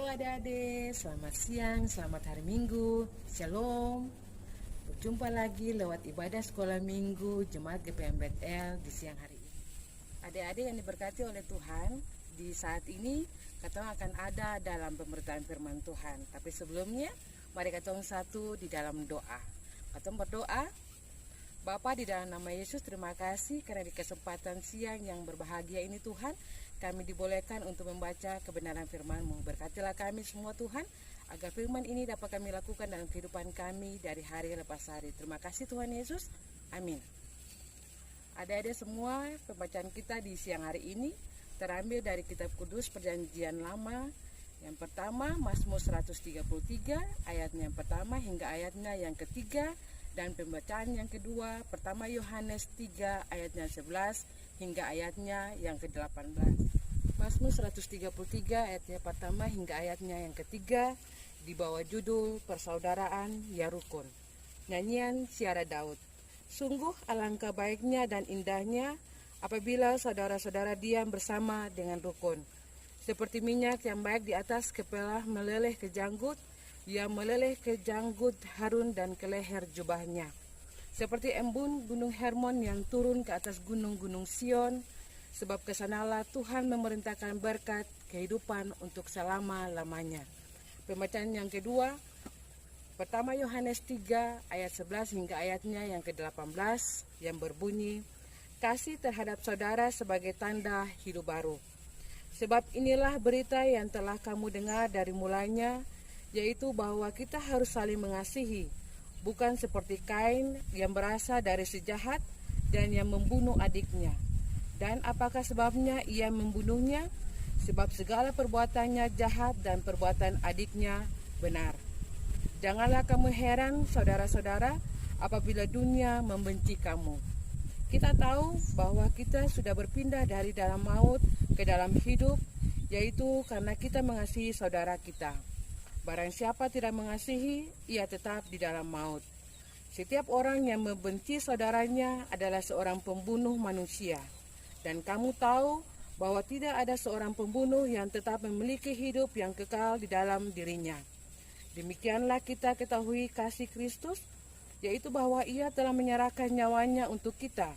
adik-adik, selamat siang, selamat hari Minggu, Shalom. Berjumpa lagi lewat ibadah sekolah Minggu Jemaat GPM Bethel di siang hari ini. Adik-adik yang diberkati oleh Tuhan, di saat ini kita akan ada dalam pemberitaan firman Tuhan. Tapi sebelumnya, mari kita satu di dalam doa. Kita berdoa. Bapa, di dalam nama Yesus, terima kasih karena di kesempatan siang yang berbahagia ini Tuhan, kami dibolehkan untuk membaca kebenaran firman-Mu. Berkatilah kami semua Tuhan, agar firman ini dapat kami lakukan dalam kehidupan kami dari hari lepas hari. Terima kasih Tuhan Yesus, amin. Adik-adik semua, pembacaan kita di siang hari ini terambil dari kitab kudus perjanjian lama. Yang pertama, Mazmur 133, ayatnya yang pertama hingga ayatnya yang ketiga. Dan pembacaan yang kedua, pertama Yohanes 3 ayatnya 11 hingga ayatnya yang ke-18. Mazmur 133 ayatnya pertama hingga ayatnya yang ketiga di bawah judul Persaudaraan Ya Rukun. Nyanyian Siara Daud. Sungguh alangkah baiknya dan indahnya apabila saudara-saudara diam bersama dengan rukun. Seperti minyak yang baik di atas kepala meleleh ke janggut, yang meleleh ke janggut Harun dan ke leher jubahnya. Seperti embun gunung Hermon yang turun ke atas gunung-gunung Sion, sebab kesanalah Tuhan memerintahkan berkat kehidupan untuk selama-lamanya. Pembacaan yang kedua, pertama Yohanes 3 ayat 11 hingga ayatnya yang ke-18 yang berbunyi, kasih terhadap saudara sebagai tanda hidup baru. Sebab inilah berita yang telah kamu dengar dari mulanya, yaitu bahwa kita harus saling mengasihi, bukan seperti Kain yang berasal dari si jahat dan yang membunuh adiknya. Dan apakah sebabnya ia membunuhnya? Sebab segala perbuatannya jahat dan perbuatan adiknya benar. Janganlah kamu heran, saudara-saudara, apabila dunia membenci kamu. Kita tahu bahwa kita sudah berpindah dari dalam maut ke dalam hidup, yaitu karena kita mengasihi saudara kita. Barang siapa tidak mengasihi, ia tetap di dalam maut. Setiap orang yang membenci saudaranya adalah seorang pembunuh manusia. Dan kamu tahu bahwa tidak ada seorang pembunuh yang tetap memiliki hidup yang kekal di dalam dirinya. Demikianlah kita ketahui kasih Kristus, yaitu bahwa ia telah menyerahkan nyawanya untuk kita.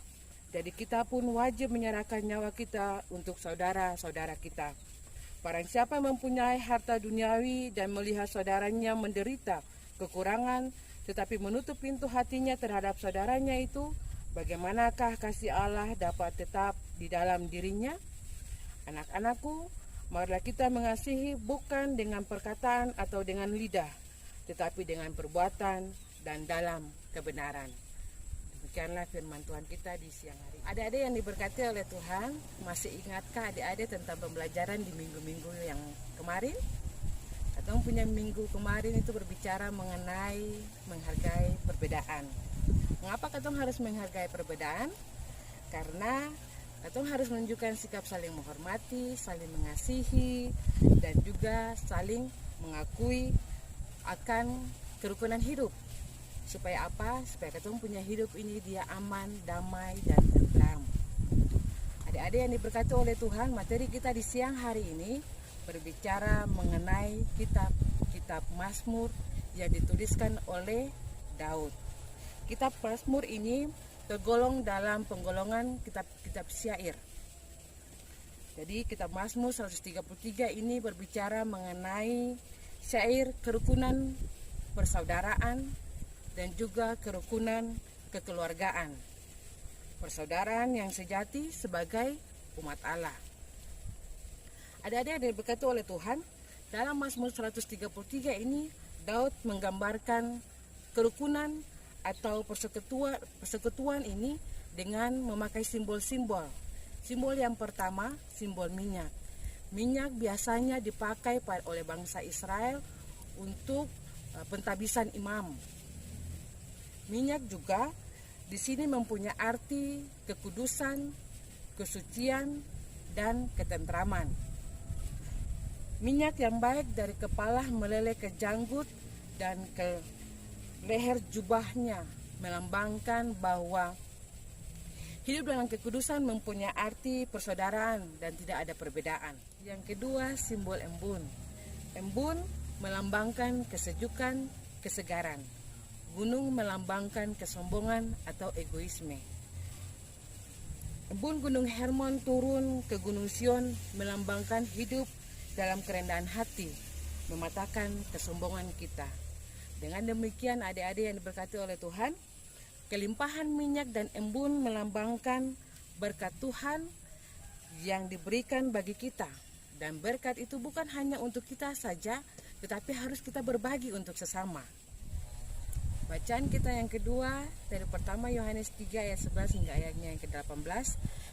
Jadi kita pun wajib menyerahkan nyawa kita untuk saudara-saudara kita. Barang siapa mempunyai harta duniawi dan melihat saudaranya menderita kekurangan, tetapi menutup pintu hatinya terhadap saudaranya itu, bagaimanakah kasih Allah dapat tetap di dalam dirinya? Anak-anakku, marilah kita mengasihi bukan dengan perkataan atau dengan lidah, tetapi dengan perbuatan dan dalam kebenaran. Demikianlah firman Tuhan kita di siang hari. Adik-adik yang diberkati oleh Tuhan, masih ingatkah adik-adik tentang pembelajaran di minggu-minggu yang kemarin? Atau punya minggu kemarin itu berbicara mengenai menghargai perbedaan. Mengapa kita harus menghargai perbedaan? Karena kita harus menunjukkan sikap saling menghormati, saling mengasihi, dan juga saling mengakui akan kerukunan hidup. Supaya apa? Supaya kita punya hidup ini dia aman, damai, dan tentram. Adik-adik yang diberkati oleh Tuhan, materi kita di siang hari ini berbicara mengenai kitab Mazmur yang dituliskan oleh Daud. Kitab Mazmur ini tergolong dalam penggolongan kitab syair. Jadi kitab Mazmur 133 ini berbicara mengenai syair kerukunan persaudaraan dan juga kerukunan kekeluargaan. Persaudaraan yang sejati sebagai umat Allah. Adik-adik yang diberkati oleh Tuhan, dalam Mazmur 133 ini Daud menggambarkan kerukunan atau persekutuan ini dengan memakai simbol-simbol. Simbol yang pertama, simbol minyak. Minyak biasanya dipakai oleh bangsa Israel untuk pentabisan imam. Minyak juga di sini mempunyai arti kekudusan, kesucian, dan ketentraman. Minyak yang baik dari kepala meleleh ke janggut dan ke leher jubahnya melambangkan bahwa hidup dalam kekudusan mempunyai arti persaudaraan dan tidak ada perbedaan. Yang kedua, simbol embun. Embun melambangkan kesejukan, kesegaran. Gunung melambangkan kesombongan atau egoisme. Embun Gunung Hermon turun ke Gunung Sion melambangkan hidup dalam kerendahan hati, mematahkan kesombongan kita. Dengan demikian adik-adik yang diberkati oleh Tuhan, kelimpahan minyak dan embun melambangkan berkat Tuhan yang diberikan bagi kita. Dan berkat itu bukan hanya untuk kita saja, tetapi harus kita berbagi untuk sesama. Bacaan kita yang kedua dari pertama Yohanes 3 ayat 11 hingga ayatnya yang ke-18.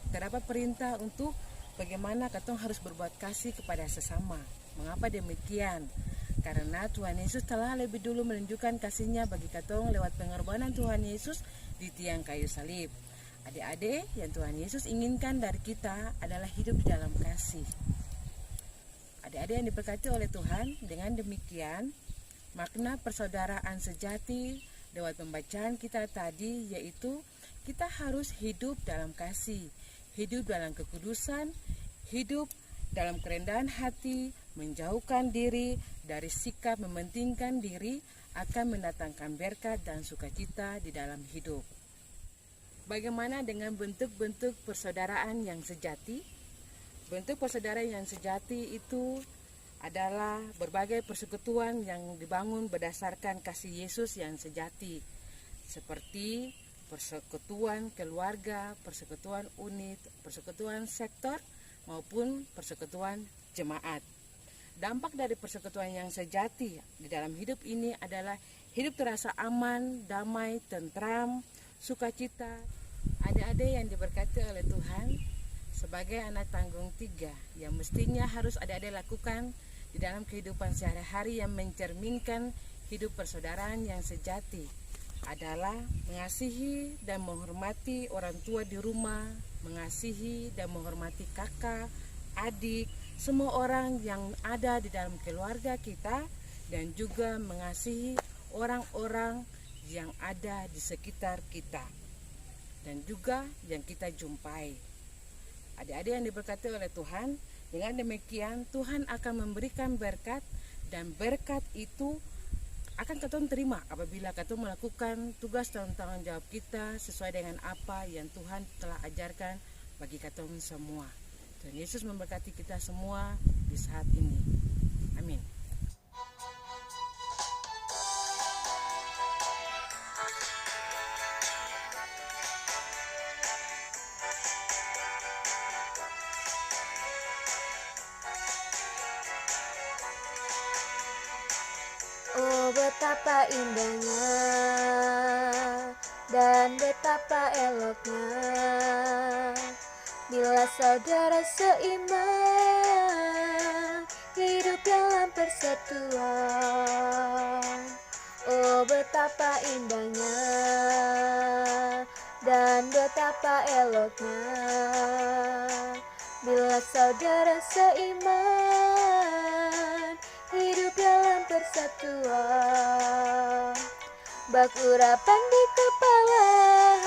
Terdapat perintah untuk bagaimana kita harus berbuat kasih kepada sesama. Mengapa demikian? Karena Tuhan Yesus telah lebih dulu menunjukkan kasih-Nya bagi kita lewat pengorbanan Tuhan Yesus di tiang kayu salib. Adik-adik, yang Tuhan Yesus inginkan dari kita adalah hidup di dalam kasih. Adik-adik yang diberkati oleh Tuhan, dengan demikian makna persaudaraan sejati lewat pembacaan kita tadi yaitu kita harus hidup dalam kasih, hidup dalam kekudusan, hidup dalam kerendahan hati, menjauhkan diri dari sikap mementingkan diri akan mendatangkan berkat dan sukacita di dalam hidup. Bagaimana dengan bentuk-bentuk persaudaraan yang sejati? Bentuk persaudaraan yang sejati itu adalah berbagai persekutuan yang dibangun berdasarkan kasih Yesus yang sejati, seperti persekutuan keluarga, persekutuan unit, persekutuan sektor, maupun persekutuan jemaat. Dampak dari persekutuan yang sejati di dalam hidup ini adalah hidup terasa aman, damai, tentram, sukacita. Adik-adik yang diberkati oleh Tuhan, sebagai anak tanggung 3 yang mestinya harus adik-adik lakukan di dalam kehidupan sehari-hari yang mencerminkan hidup persaudaraan yang sejati adalah mengasihi dan menghormati orang tua di rumah, mengasihi dan menghormati kakak, adik, semua orang yang ada di dalam keluarga kita, dan juga mengasihi orang-orang yang ada di sekitar kita dan juga yang kita jumpai. Adik-adik yang diberkati oleh Tuhan, dengan demikian Tuhan akan memberikan berkat, dan berkat itu akan kita terima apabila kita melakukan tugas dan tanggung jawab kita sesuai dengan apa yang Tuhan telah ajarkan bagi kita semua. Tuhan Yesus memberkati kita semua di saat ini. Amin. Oh, betapa indahnya dan betapa eloknya bila saudara seiman hidup dalam persatuan. Oh, betapa indahnya dan betapa eloknya bila saudara seiman hidup dalam persatuan. Bak urapan di kepala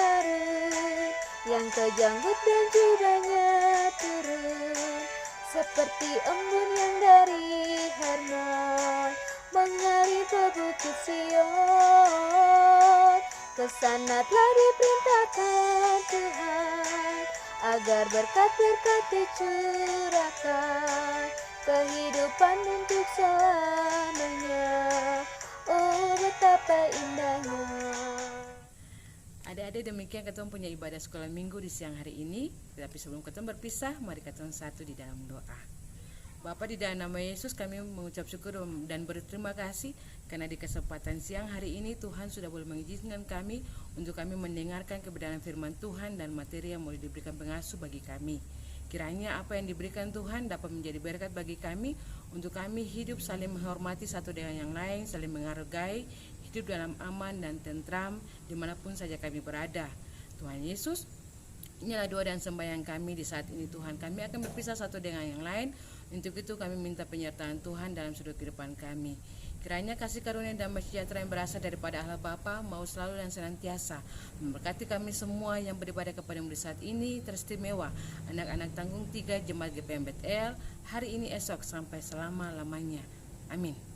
Harun yang kejanggut dan jubahnya turun, seperti embun yang dari Hermon mengalir ke bukit Sion. Kesana telah diperintahkan Tuhan agar berkat-berkat dicurahkan, kehidupan untuk selamanya. Oh, betapa indahnya. Adik-adik, demikian kita punya ibadah sekolah minggu di siang hari ini. Tapi sebelum kita berpisah, mari kita satu di dalam doa. Bapa, di dalam nama Yesus kami mengucap syukur dan berterima kasih karena di kesempatan siang hari ini Tuhan sudah boleh mengizinkan kami untuk kami mendengarkan kebenaran firman Tuhan dan materi yang boleh diberikan pengasuh bagi kami. Kiranya apa yang diberikan Tuhan dapat menjadi berkat bagi kami untuk kami hidup saling menghormati satu dengan yang lain, saling menghargai, hidup dalam aman dan tentram dimanapun saja kami berada. Tuhan Yesus, inilah doa dan sembahyang kami di saat ini Tuhan. Kami akan berpisah satu dengan yang lain. Untuk itu kami minta penyertaan Tuhan dalam sudut kehidupan kami. Kiranya kasih karunia dan damai sejahtera yang berasal daripada Allah Bapa mau selalu dan senantiasa memberkati kami semua yang beribadah kepada-Mu di saat ini, teristimewa anak-anak tanggung 3 Jemaat GPM Bethel hari ini, esok, sampai selama-lamanya. Amin.